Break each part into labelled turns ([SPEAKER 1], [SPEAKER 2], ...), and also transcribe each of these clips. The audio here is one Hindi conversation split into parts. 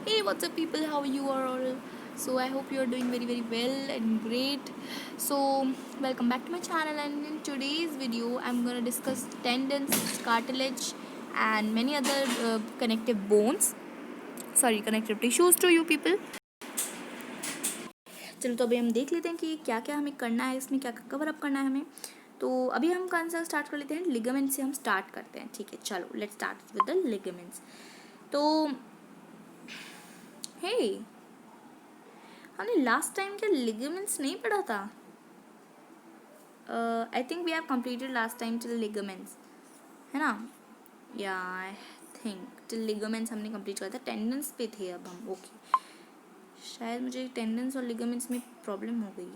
[SPEAKER 1] Hey, what's up, people? How are you all? So, I hope you are doing very, very well and great. So, welcome back to my channel. And in today's video, I'm gonna discuss tendons, cartilage, and many other connective bones. Sorry, connective tissues to you people. चलो, तो अभी हम देख लेते हैं कि क्या क्या हमें करना है, इसमें क्या कवर अप करना है हमें. तो अभी हम कौन सा स्टार्ट कर लेते हैं, लिगामेंट से हम स्टार्ट करते हैं. ठीक है, चलो let's start with the ligaments. तो हे, हमने लास्ट टाइम क्या लिगामेंट्स नहीं पढ़ा था? I think we have completed last time till ligaments, है ना? या आई थिंक टिल लिगामेंट्स हमने कंप्लीट किया था. टेंडन्स पे थे अब हम. ओके, शायद मुझे टेंडन्स और लिगामेंट्स में प्रॉब्लम हो गई.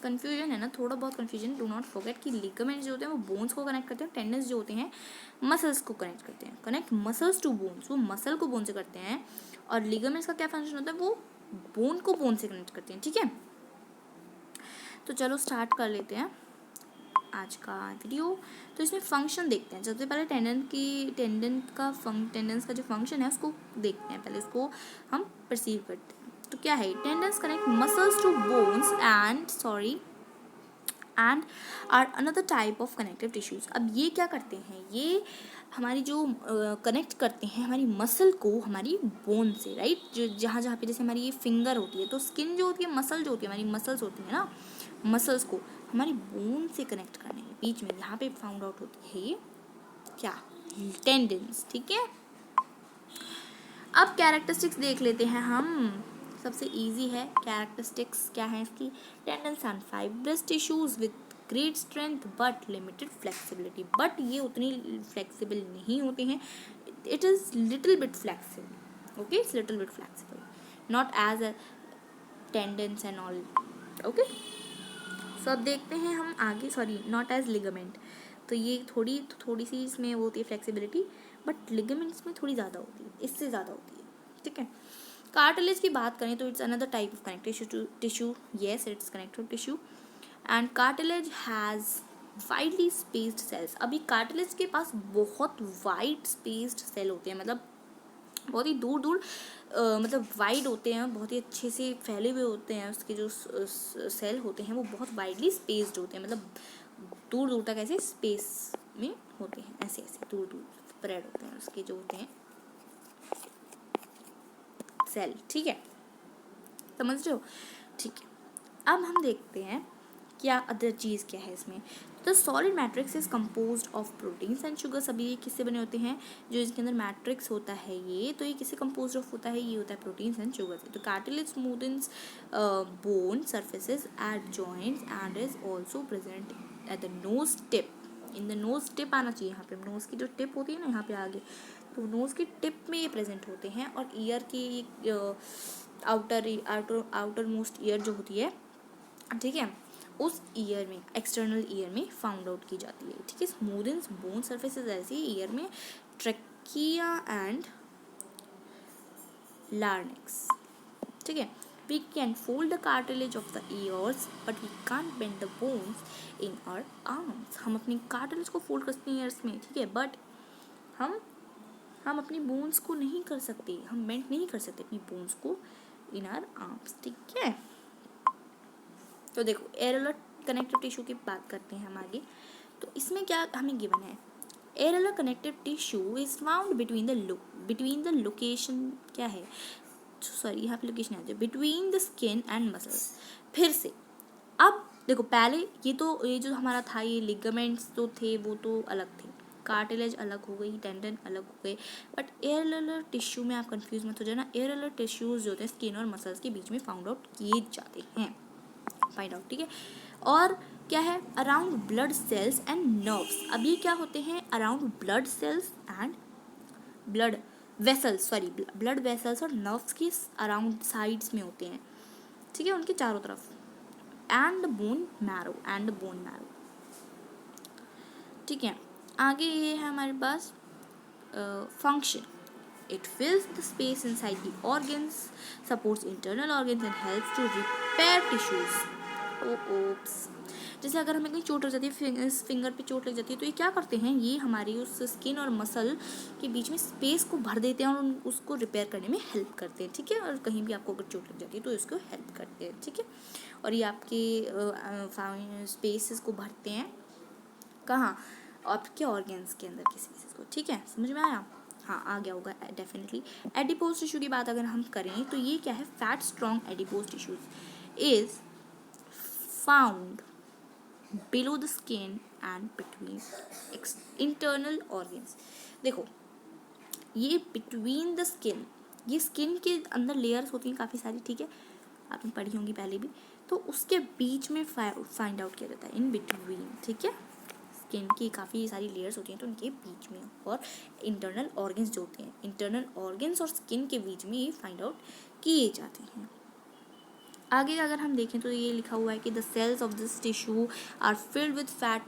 [SPEAKER 1] कन्फ्यूजन है ना, थोड़ा बहुत कन्फ्यूजन. डू नॉट फॉरगेट कि लिगामेंट्स जो होते हैं वो बोन्स को कनेक्ट करते हैं. टेंडन्स जो होते हैं मसल्स को कनेक्ट करते हैं. कनेक्ट मसल्स टू बोन्स, वो मसल को बोन से करते हैं. और लिगामेंट्स का क्या फंक्शन होता है, वो बोन को बोन से कनेक्ट करते हैं. ठीक है, तो चलो स्टार्ट कर लेते हैं आज का वीडियो. तो इसमें फंक्शन देखते हैं. सबसे पहले टेंडन्स का जो फंक्शन है उसको देखते हैं. पहले इसको हम परसीव करते हैं. तो क्या है, tendons connect muscles to bones and are another type of connective tissues. अब ये क्या करते हैं, ये हमारी जो कनेक्ट करते हैं हमारी मसल को हमारी बोन से, राइट? जो जहाँ जहाँ पे जैसे हमारी ये फिंगर होती है, तो स्किन जो होती है, मसल जो होती है, हमारी मसल्स होती है ना, मसल्स को हमारी बोन से कनेक्ट करने के बीच में यहाँ पे फाउंड आउट होती है ये क्या, टेंडन्स. ठीक है, अब कैरेक्टरिस्टिक्स देख लेते हैं हम. सबसे इजी है कैरेक्टरिस्टिक्स. क्या है इसकी? Tendons and fibrous tissues with great strength but limited flexibility. But ये उतनी फ्लेक्सिबल नहीं होते हैं. It is little bit flexible. Okay, it's little bit flexible, not as a tendons and all. Okay, so अब देखते हैं हम आगे. Sorry, not as ligament. तो ये थोड़ी सी इसमें वो होती है फ्लेक्सिबिलिटी, बट लिगामेंट्स में थोड़ी ज़्यादा होती है, इससे ज़्यादा होती है. ठीक है, कार्टिलेज की बात करें तो it's another type of connective tissue. Yes, it's connective tissue. And cartilage has widely spaced cells. अभी कार्टिलेज के पास बहुत वाइड स्पेस्ड सेल होते हैं, मतलब बहुत ही दूर दूर मतलब वाइड होते हैं, बहुत ही अच्छे से फैले हुए होते हैं. उसके जो सेल होते हैं वो बहुत वाइडली स्पेस्ड होते हैं, मतलब दूर दूर तक ऐसे स्पेस में होते हैं, ऐसे ऐसे दूर दूर स्प्रेड होते हैं उसके जो होते हैं सेल. ठीक है, समझ रहे हो? ठीक है, अब हम देखते हैं क्या अदर चीज़ क्या है इसमें. तो solid matrix is compose of proteins and sugars. अभी ये किससे बने होते हैं, जो इसके अंदर मैट्रिक्स होता है ये, तो ये किससे कम्पोज ऑफ होता है, ये होता है प्रोटीन्स एंड शुगर्स. तो cartilage smoothens bone surfaces at joints and is also present at the nose tip. In the nose tip आना चाहिए यहाँ पे. नोज की जो टिप होती है ना यहाँ पे आगे, तो नोज की टिप में ये प्रेजेंट होते हैं. और ईयर की आउटर मोस्ट ईयर जो होती है, ठीक है, उस ईयर में, एक्सटर्नल ईयर में फाउंड आउट की जाती है. ठीक है, स्मूथन्स बोन सर्फेसेस ऐसे ईयर में ट्रैकिया एंड लार्निक्स. ठीक है, we can fold the cartilage of the ears but we can't bend the bones in our arms. हम अपनी cartilage को फोल्ड कर सकते हैं ईयर्स में, ठीक है, बट हम अपनी बोन्स को नहीं कर सकते, हम बेंड नहीं कर सकते अपनी बोन्स को इन आर आर्म्स. ठीक है, तो देखो एरेलर कनेक्टिव टिश्यू की बात करते हैं हम आगे. तो इसमें क्या हमें गिवन है, areolar connective tissue is found between the location. क्या है, सॉरी यहाँ पे लोकेशन आ जाए, between the skin and muscles. फिर से अब देखो, पहले ये जो हमारा था, ये लिगामेंट्स तो थे वो तो अलग थे, कार्टिलेज अलग हो गई, टेंडन अलग हो गए. बट एरेलर टिश्यू में आप कंफ्यूज मत हो जाना. एरेलर टिश्यूज जो होते हैं स्किन और मसल्स के बीच में फाउंड आउट किए जाते हैं, फाइंड आउट. ठीक है, और क्या है, around blood cells and nerves. अब ये क्या होते हैं, around blood cells and blood vessels, sorry blood vessels और नर्व्स की अराउंड साइड्स में होते हैं. ठीक है, उनके चारों तरफ. And bone marrow. ठीक है, आगे ये है हमारे पास function. It fills the space inside the organs, supports internal organs and helps to repair tissues. Oops. जैसे अगर हमें कहीं चोट लग जाती है, फिंगर पे चोट लग जाती है, तो ये क्या करते हैं, ये हमारी उस स्किन और मसल के बीच में स्पेस को भर देते हैं और उसको रिपेयर करने में हेल्प करते हैं, ठीक है। और कहीं भी आपको अगर चोट लग जाती है तो इसको हेल्प करते हैं, ठीक है। और ये आपके स्पेसेस को भरते हैं कहाँ, आपके ऑर्गन्स के अंदर किसी चीज़ को, ठीक है। समझ में आया? हाँ, आ गया होगा डेफिनेटली। एडिपोज टिश्यू की बात अगर हम करें तो ये क्या है, fat strong adipose tissues is found below the skin and between internal organs. देखो, ये बिटवीन द स्किन, ये स्किन के अंदर लेयर्स होती हैं काफ़ी सारी, ठीक है, आपने पढ़ी होंगी पहले भी, तो उसके बीच में फाइंड आउट किया जाता है, इन बिटवीन, ठीक है। स्किन की काफ़ी सारी लेयर्स होती हैं तो उनके बीच में, और इंटरनल ऑर्गन्स जो होते हैं, इंटरनल ऑर्गन्स और स्किन के बीच में ये फाइंड आउट किए जाते हैं। आगे अगर हम देखें तो ये लिखा हुआ है कि the cells of this tissue are filled with fat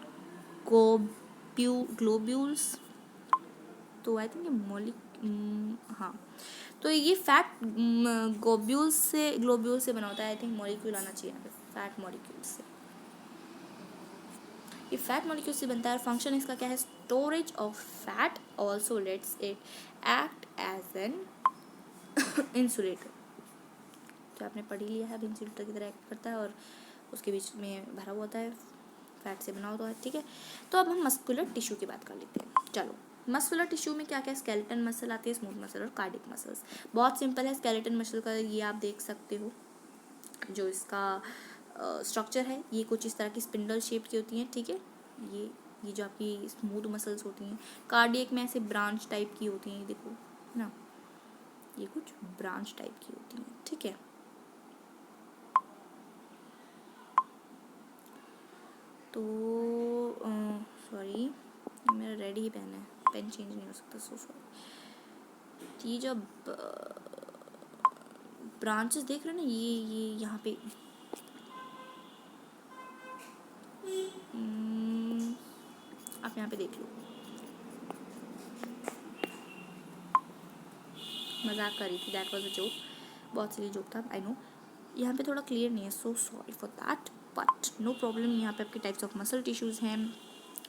[SPEAKER 1] globules. तो आई थिंक हाँ, तो ये फैट ग्लोब्यूल से बना होता है। आई थिंक मॉलिक्यूल आना चाहिए यहाँ पे, फैट मॉलिक्यूल से, ये फैट मॉलिक्यूल से बनता है। और फंक्शन इसका क्या है, storage of fat, also lets it act as an insulator. जो आपने पढ़ ही लिया है, अब इंसुलेटर की तरह एक्ट करता है और उसके बीच में भरा हुआ होता है, फैट से बना होता है, ठीक है। तो अब हम मस्कुलर टिश्यू की बात कर लेते हैं। चलो, मस्कुलर टिश्यू में क्या क्या, स्केलेटन मसल आती है, स्मूथ मसल और कार्डिक मसल्स। बहुत सिंपल है, स्केलेटन मसल का ये आप देख सकते हो, जो इसका स्ट्रक्चर है, ये कुछ इस तरह की स्पिंडल शेप की होती हैं, ठीक है। ये जो आपकी स्मूथ मसल्स होती हैं, कार्डियक में ऐसे ब्रांच टाइप की होती हैं, देखो है ना, ये कुछ ब्रांच टाइप की होती हैं, ठीक है। तो सॉरी, मेरा रेड ही पेन है, पेन चेंज नहीं हो सकता, सो सॉरी। ये जो ब्रांचेस देख रहे हैं ना, ये यहाँ पे आप यहाँ पे देख लो, मजाक कर रही थी, दैट वाज अ जोक, बहुत सिली जोक था, आई नो। यहाँ पे थोड़ा क्लियर नहीं है, so sorry for that, but no problem. यहाँ पे आपके टाइप्स ऑफ मसल टिश्यूज़ हैं,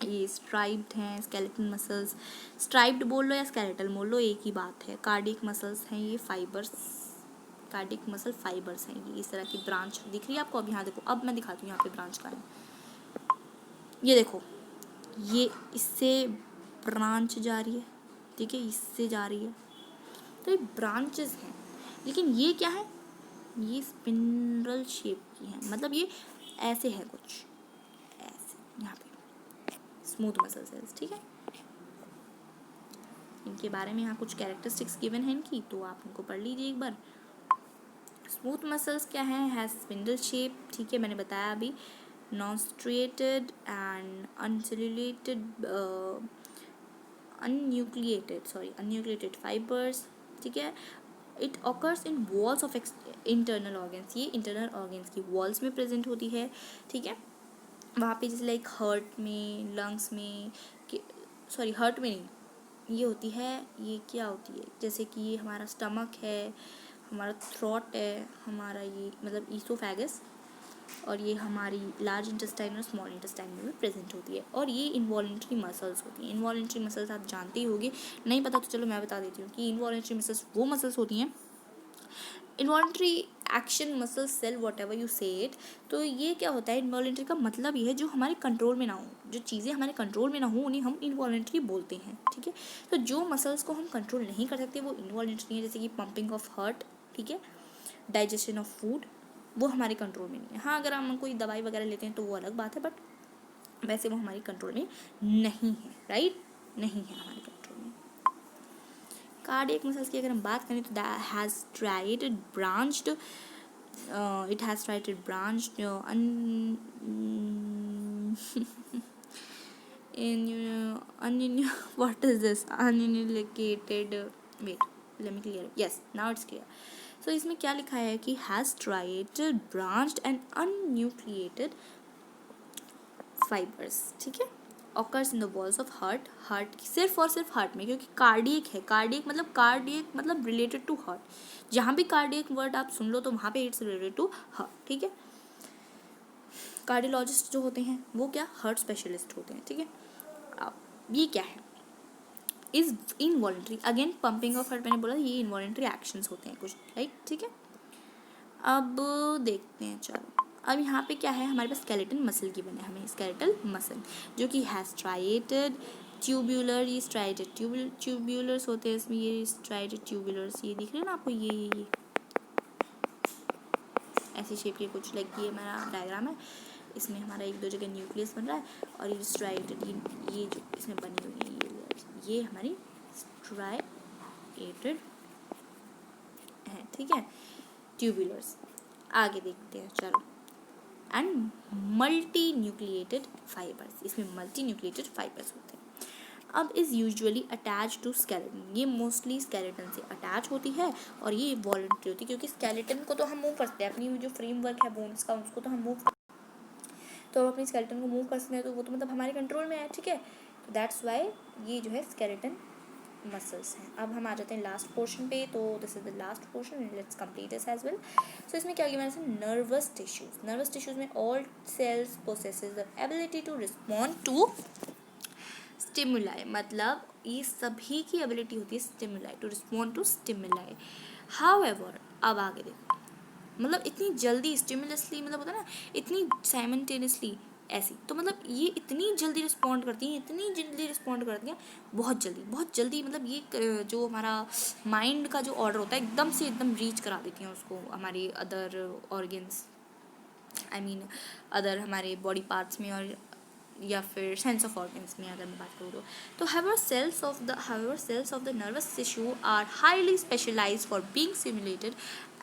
[SPEAKER 1] ये स्ट्राइप्ड हैं, स्केलेटन मसल्स, स्ट्राइप्ड बोल लो या स्केलेटल बोल लो, एक ही बात है। कार्डिक मसल्स हैं ये फाइबर्स, कार्डिक मसल फाइबर्स हैं ये, इस तरह की ब्रांच दिख रही है आपको। अब यहाँ देखो, अब मैं दिखाती हूँ यहाँ पे ब्रांच का है, ये देखो, ये इससे ब्रांच जा रही है, ठीक है, इससे जा रही है, तो ये ब्रांचेस हैं। लेकिन ये क्या है, ये स्पिंडल शेप की है, मतलब ये ऐसे है कुछ ऐसे, यहाँ पे स्मूथ मसल सेल्स, ठीक है। इनके बारे में यहाँ कुछ कैरेक्टरिस्टिक्स गिवन है इनकी, तो आप उनको पढ़ लीजिए एक बार। स्मूथ मसल्स क्या है, हैज स्पिंडल शेप, ठीक है, मैंने बताया अभी। नॉन स्ट्रिएटेड एंड अनन्यूक्लिएटेड फाइबर्स, ठीक है। It occurs in walls of internal organs, ये इंटरनल ऑर्गन्स की वॉल्स में प्रेजेंट होती है, ठीक है। वहाँ पे जैसे लाइक हार्ट में, लंग्स में, सॉरी हार्ट में नहीं, ये होती है, ये क्या होती है, जैसे कि ये हमारा स्टमक है, हमारा थ्रोट है, हमारा ये मतलब ईसोफेगस, और ये हमारी लार्ज इंटेस्टाइन और स्मॉल इंटेस्टाइन में प्रेजेंट होती है। और ये इनवॉलेंट्री मसल्स होती हैं। इनवॉलेंट्री मसल्स आप जानते ही होंगे, नहीं पता तो चलो मैं बता देती हूँ कि इनवॉलेंट्री मसल्स वो मसल्स होती हैं, involuntary action muscle cell whatever you say it. तो ये क्या होता है, इनवॉलेंट्री का मतलब ये है जो हमारे कंट्रोल में ना हो, जो चीज़ें हमारे कंट्रोल में ना हो उन्हें हम इनवॉलेंट्री बोलते हैं, ठीक है। तो जो मसल्स को हम कंट्रोल नहीं कर सकते वो इनवॉलेंट्री है, जैसे कि पंपिंग ऑफ हार्ट, ठीक है, डाइजेशन ऑफ फूड, वो हमारे कंट्रोल में नहीं है। हाँ, अगर हम कोई दवाई वगैरह लेते हैं तो वो अलग बात है, बट वैसे वो हमारे कंट्रोल में नहीं है, राइट, नहीं है हमारे कंट्रोल में। कार्डियक मसल्स की अगर हम बात करें तो that has striated branched, it has striated branched what is this, ununicated, wait, let me clear it, yes, now it's clear. So इसमें क्या लिखा है कि has striated branched and unnucleated fibers, ठीक है, occurs in the walls of heart, heart सिर्फ और सिर्फ हार्ट में, क्योंकि कार्डियक है, कार्डियक मतलब रिलेटेड टू हार्ट, जहाँ भी कार्डियक वर्ड आप सुन लो तो वहाँ पे इट्स रिलेटेड टू हार्ट, ठीक है। कार्डियोलॉजिस्ट जो होते हैं वो क्या, हार्ट स्पेशलिस्ट होते हैं, ठीक है। अब ये क्या है, is involuntary, again pumping of heart मैंने बोला ये इनवॉलेंट्री एक्शंस होते हैं कुछ, राइट, ठीक है। अब देखते हैं, चलो अब यहाँ पे क्या है, हमारे पास स्केलेटन मसल की बने, हमें स्केलेटल मसल जो कि है स्ट्राइएटेड ट्यूब्यूलर, ये स्ट्राइएटेड ट्यूब्यूलर्स होते हैं इसमें, ये स्ट्राइएटेड ट्यूब्यूलर्स, ये दिख रहे हैं ना आपको, ये ऐसी शेप के कुछ, लाइक ये हमारा डायग्राम है, इसमें हमारा एक दो जगह न्यूक्लियस बन रहा है और ये स्ट्राइएटेड, ये जो इसमें बनी हुई है ये हमारी स्ट्राइएटेड है, ठीक है, ट्यूब्यूलर्स। आगे देखते हैं, चलो एंड मल्टी न्यूक्लिएटेड फाइबर्स, इसमें मल्टी न्यूक्लिएटेड फाइबर्स होते हैं। अब is usually attach to skeleton, ये मोस्टली स्केलेटन से अटैच होती है और ये वॉलंटरी होती है, क्योंकि स्केलेटन को तो हम मूव करते हैं, अपनी जो फ्रेमवर्क है बोन्स का उसको तो हम मूव, तो हम अपनी स्केलेटन को मूव कर सकते हैं, तो वो तो मतलब हमारे कंट्रोल में है, ठीक है। तो दैट्स वाई ये जो है स्केलेटन मसल्स हैं। अब हम आ जाते हैं लास्ट पोर्शन पे, तो this is the last portion, let's complete this as well. So इसमें क्या गिवन है, नर्वस टिश्यूज, नर्वस टिश्यूज में all cells possesses the ability to respond to stimuli, मतलब ये सभी की एबिलिटी होती है stimuli, to respond to stimuli. However अब आगे देखो, मतलब इतनी जल्दी स्टिमुलसली, मतलब होता है ना इतनी साइमल्टेनियसली ऐसी, तो मतलब ये इतनी जल्दी रिस्पॉन्ड करती हैं, इतनी जल्दी रिस्पॉन्ड करती हैं, बहुत जल्दी, मतलब ये जो हमारा माइंड का जो ऑर्डर होता है एकदम से एकदम रीच करा देती हैं उसको हमारी other organs, I mean other हमारे बॉडी पार्ट्स में, और या फिर सेंस ऑफ ऑर्गन्स में अगर मैं बात करूँ तो however cells of the nervous tissue are highly specialized for being stimulated,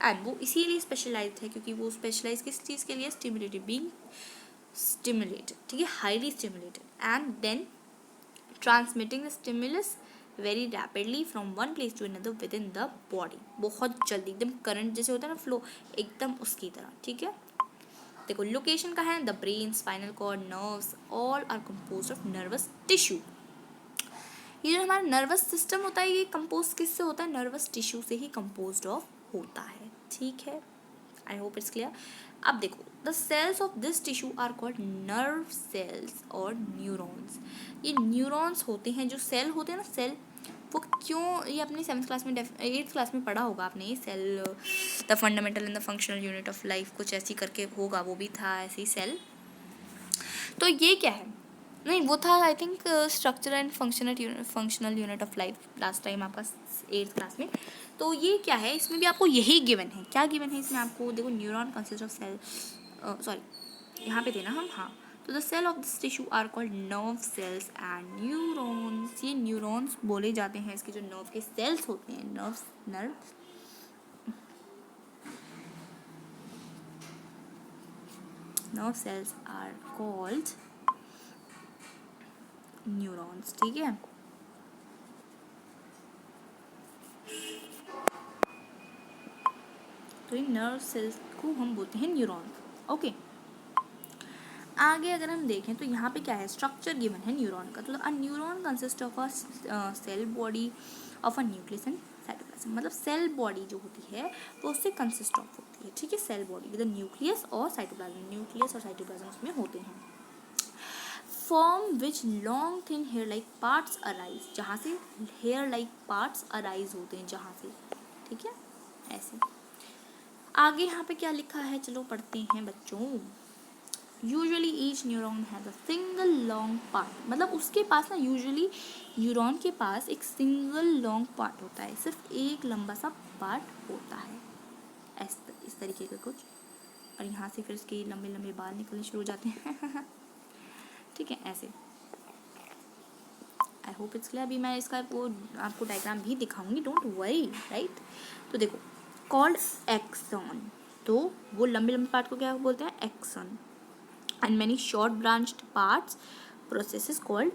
[SPEAKER 1] and वो इसीलिए स्पेशलाइज्ड है क्योंकि वो स्पेशलाइज किस चीज़ के लिए, स्टिमुलेटेड, बीइंग स्टिमुलेटेड, ठीक है, highly stimulated and then transmitting the stimulus very rapidly from one place to another within the body, बहुत जल्दी, एकदम करंट जैसे होता है ना फ्लो, एकदम उसकी तरह, ठीक है। देखो लोकेशन का है, the brain, spinal cord, nerves, all are composed of nervous tissue. ये जो हमारा नर्वस सिस्टम होता है ये कंपोज किससे होता है, नर्वस टिश्यू से ही कंपोज्ड ऑफ होता है, ठीक है। I hope it's clear. अब देखो the cells of this tissue are called nerve cells और न्यूरॉन्स। ये न्यूरॉन्स होते हैं, जो सेल होते हैं ना सेल, वो क्यों, ये अपनी 7th क्लास में 8th क्लास में पढ़ा होगा आपने, ये cell the fundamental and the functional unit of life, कुछ ऐसी करके होगा, वो भी था ऐसे ही सेल। तो ये क्या है, नहीं वो था I think structure and functional unit of life, last time आपका 8th क्लास में। तो ये क्या है, इसमें भी आपको यही गिवन है, क्या गिवन है इसमें आपको, देखो neuron consist of cell, sorry यहाँ पे थे ना हम, हाँ, तो the cell of this tissue are called nerve cells and neurons, ये न्यूरॉन्स बोले जाते हैं, इसके जो नर्व के सेल्स होते हैं, nerve cells are called neurons, ठीक है। तो ये नर्व सेल्स को हम बोलते हैं न्यूरॉन, ओके। आगे अगर हम देखें तो यहाँ पे क्या है, स्ट्रक्चर गिवन है न्यूरॉन का, तो a neuron consist of a cell body of a nucleus and cytoplasm, मतलब सेल बॉडी जो होती है वो उससे कंसिस्ट ऑफ होती है, ठीक है, सेल बॉडी विद न्यूक्लियस और साइटोप्लाज्म, न्यूक्लियस और साइटोप्लाज्म उसमें होते हैं। From which long thin hair like parts arise, जहाँ से हेयर लाइक पार्ट्स अराइज होते हैं, जहाँ से, ठीक है, ऐसे। आगे यहाँ पे क्या लिखा है, चलो पढ़ते हैं बच्चों। Usually each neuron has a single long part, मतलब उसके पास ना यूजुअली न्यूरॉन के पास एक सिंगल लॉन्ग पार्ट होता है, सिर्फ एक लंबा सा पार्ट होता है, इस तरीके का कुछ, और यहाँ से फिर इसके लंबे लंबे बाल निकलने शुरू हो जाते हैं ठीक है, ऐसे। आई होप इट्स क्लियर। अभी मैं इसका वो आपको डायग्राम भी दिखाऊंगी, डोंट वरी, राइट। तो देखो कॉल्ड एक्सॉन, तो वो लंबे लंबे पार्ट को क्या बोलते हैं, axon, and many short branched parts processes called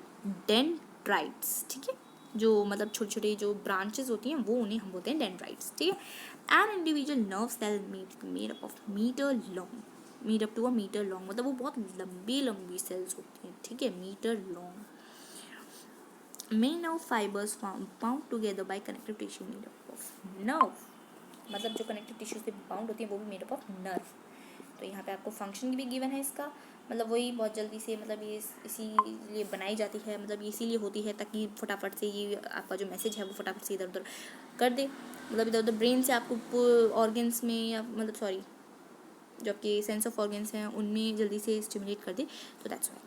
[SPEAKER 1] dendrites, ठीक है, जो मतलब छोटे छोटे जो ब्रांचेस होती हैं वो उन्हें हम बोलते हैं डेंड्राइट्स, ठीक है। An individual nerve cell made up of metre long, made up to a metre long, मतलब वो बहुत लंबी लंबी सेल्स होती हैं, ठीक है, metre long. Many nerve fibres bound together by connective tissue made up of nerve, मतलब जो कनेक्टिव टिश्यू से बाउंड होती है वो भी मेड अप ऑफ नर्व। तो यहाँ पे आपको फंक्शन भी गिवन है इसका, मतलब वही बहुत जल्दी से, मतलब ये इसीलिए बनाई जाती है, मतलब ये इसीलिए होती है ताकि फटाफट से ये आपका जो मैसेज है वो फटाफट से इधर उधर कर दे, मतलब इधर उधर ब्रेन से आपको ऑर्गन्स में, या मतलब सॉरी जो आपके सेंस ऑफ ऑर्गन्स हैं उनमें जल्दी से स्टिमुलेट कर दे, तो दैट्स वाई।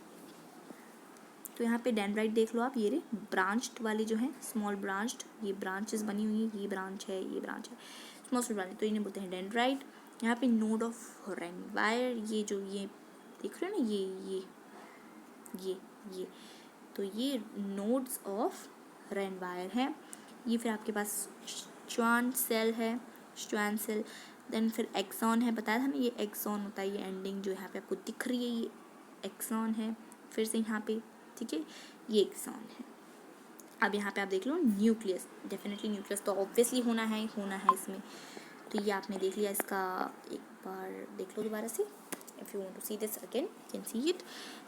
[SPEAKER 1] तो यहाँ पे डेंड्राइट देख लो आप, ये रे ब्रांच्ड वाले जो हैं, स्मॉल ब्रांच्ड, ये ब्रांचेस बनी हुई है, ये ब्रांच है, ये ब्रांच है, स्मॉल ब्रांच, तो इन्हें बोलते हैं डेंड्राइट। यहाँ पे नोड ऑफ रेनवायर, ये जो ये देख रहे हो ना, ये ये तो ये नोड्स ऑफ रेनवायर है। ये फिर आपके पास श्वान सेल है, श्वान सेल, देन फिर एक्सॉन है, बताया था ना ये एक्सॉन होता है, ये एंडिंग जो यहाँ पे आपको दिख रही है ये एक्सॉन है, फिर से यहाँ पे, ठीक है, ये एक्सॉन है। अब यहाँ पे आप देख लो न्यूक्लियस, डेफिनेटली न्यूक्लियस तो ऑब्वियसली होना है इसमें, तो ये आपने देख लिया, इसका एक बार देख लो दोबारा से, if you want to see this again can see it,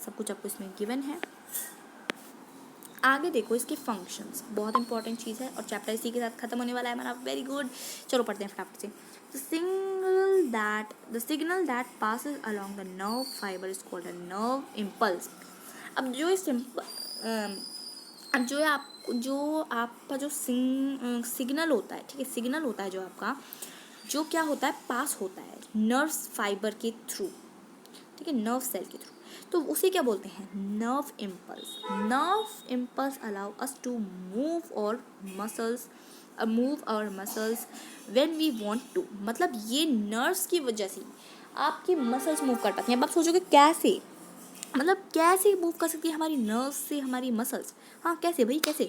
[SPEAKER 1] सब कुछ आपको इसमें गिवन है। आगे देखो इसके फंक्शंस, बहुत इंपॉर्टेंट चीज़ है और चैप्टर इसी के साथ खत्म होने वाला है हमारा, वेरी गुड। चलो पढ़ते हैं फटाफट से। The signal that passes along the nerve fiber is called a nerve impulse। अब जो इस अब जो आपका जो सिग्नल होता है, ठीक है, सिग्नल होता है जो आपका, जो क्या होता है, पास होता है नर्व फाइबर के थ्रू, ठीक है, नर्व सेल के थ्रू, तो उसे क्या बोलते हैं, nerve impulse. Nerve impulse allow us to move our muscles when we want to, मतलब ये नर्व्स की वजह से आपकी मसल्स मूव कर पाती हैं। अब आप सोचोगे कैसे, मतलब कैसे मूव कर सकती है हमारी नर्व्स से हमारी मसल्स, हाँ कैसे भाई कैसे,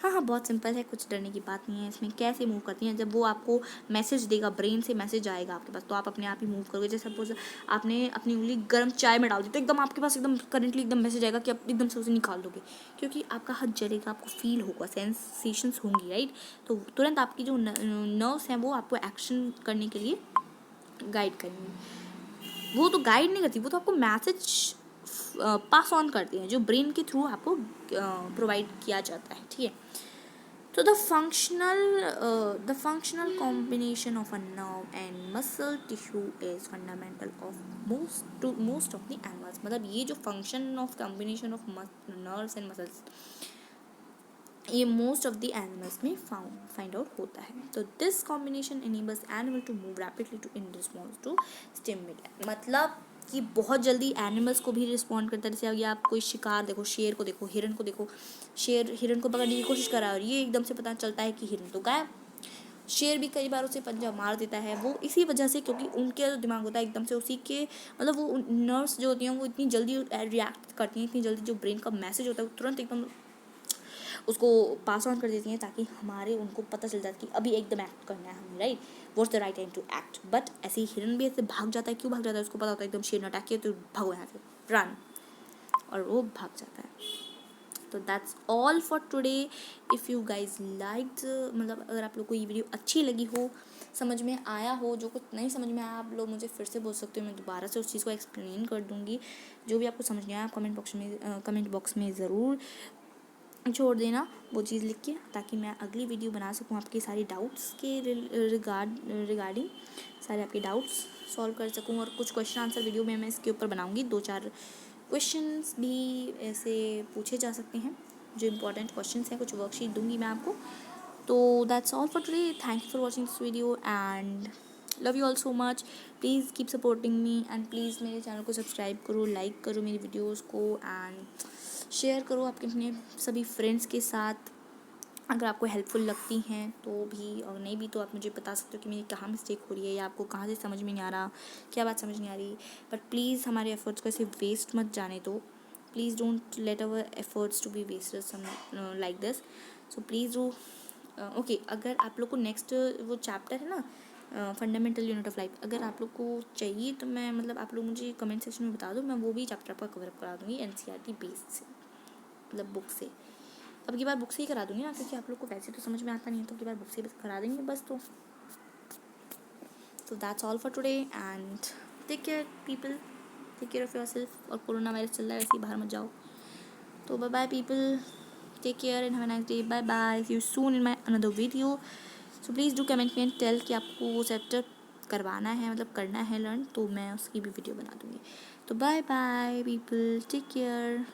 [SPEAKER 1] हाँ बहुत सिंपल है, कुछ डरने की बात नहीं है इसमें। कैसे मूव करती हैं, जब वो आपको मैसेज देगा, ब्रेन से मैसेज आएगा आपके पास, तो आप अपने आप ही मूव करोगे। जैसे सपोज आपने अपनी उंगली गर्म चाय में डाल दी, तो एकदम आपके पास एकदम करेंटली एकदम मैसेज आएगा कि आप एकदम से उसे निकाल दोगे, क्योंकि आपका हाथ जलेगा, आपको फील होगा, सेंसेशंस होंगी, राइट। तो तुरंत आपकी जो नर्व्स हैं वो आपको एक्शन करने के लिए गाइड करेंगी। वो तो गाइड नहीं करती, वो तो आपको मैसेज पास ऑन करती हैं, जो ब्रेन के थ्रू आपको प्रोवाइड किया जाता है, ठीक है। तो the functional combination of a nerve and muscle tissue is fundamental of most of the animals, मतलब ये जो function of combination of nerves and muscles, ये मोस्ट ऑफ द एनिमल्स में फाइंड आउट होता है। तो this combination enables animal to move rapidly to in response to stimulus, मतलब कि बहुत जल्दी एनिमल्स को भी रिस्पॉन्ड करता है। जैसे अगर आप कोई शिकार देखो, शेर को देखो, हिरन को देखो, शेर हिरन को पकड़ने की कोशिश कर रहा है और ये एकदम से पता चलता है कि हिरन तो गायब। शेर भी कई बार उसे पंजा मार देता है, वो इसी वजह से, क्योंकि उनके जो दिमाग होता है एकदम से उसी के, मतलब वो नर्व्स जो होती हैं वो इतनी जल्दी रिएक्ट करती हैं, इतनी जल्दी जो ब्रेन का मैसेज होता है वो तुरंत एकदम उसको पास ऑन कर देती हैं, ताकि हमारे उनको पता चल जाता है कि अभी एकदम एक्ट करना है हमें, right, what's the right time to act. But ऐसे ही हिरन भी ऐसे भाग जाता है, क्यों भाग जाता है, उसको पता होता है एकदम शेर ने अटैक किया तो भागो यहाँ से, रन, और वो भाग जाता है। तो that's all for today. If you guys liked, मतलब अगर आप लोग को ये वीडियो अच्छी लगी हो, समझ में आया हो, जो कुछ नहीं समझ में आया आप लोग मुझे फिर से बोल सकते हो, मैं दोबारा से उस चीज़ को एक्सप्लेन कर दूँगी। जो भी आपको समझ नहीं आया आप कमेंट बॉक्स में ज़रूर छोड़ देना वो चीज़ लिख के, ताकि मैं अगली वीडियो बना सकूँ आपके सारे डाउट्स के रिगार्डिंग सारे आपके डाउट्स सॉल्व कर सकूँ। और कुछ क्वेश्चन आंसर वीडियो में मैं इसके ऊपर बनाऊँगी, 2-4 क्वेश्चंस भी ऐसे पूछे जा सकते हैं जो इम्पोर्टेंट क्वेश्चंस हैं, कुछ वर्कशीट दूँगी मैं आपको। तो that's all for today, thank you for watching this video and love you all so much. Please keep supporting me and please मेरे चैनल को सब्सक्राइब करो, लाइक करो मेरी वीडियोज़ को एंड शेयर करो आपके अपने सभी फ्रेंड्स के साथ, अगर आपको हेल्पफुल लगती हैं तो भी, और नहीं भी तो आप मुझे बता सकते हो कि मेरी कहाँ मिस्टेक हो रही है या आपको कहाँ से समझ में नहीं आ रहा, क्या बात समझ नहीं आ रही। बट प्लीज़ हमारे एफर्ट्स को ऐसे वेस्ट मत जाने दो, please don't let our efforts to be wasted some like this. So please do okay. अगर आप लोग को नेक्स्ट वो चैप्टर है ना फंडामेंटल यूनिट ऑफ लाइफ, अगर आप लोग को चाहिए तो मैं, मतलब आप लोग मुझे कमेंट सेक्शन में बता दो, मैं वो भी चैप्टर आपका कवर अप करा दूँगी NCERT बेस्ड से, मतलब बुक से। अब की बार बुक से ही करा दूँगी ना, क्योंकि आप लोग को वैसे तो समझ में आता नहीं है, तो की बार बुक से करा देंगे बस। तो that's all for today and take care people, take care of yourself. और कोरोना वायरस चल रहा है, वैसे ही बाहर मत जाओ। तो bye bye people, take care and have a nice day, bye bye, see you soon in my another video. So please do comment me and tell कि आपको वो चैप्टर करवाना है, मतलब करना है लर्न, तो मैं उसकी भी वीडियो बना दूँगी। तो bye bye people, take care.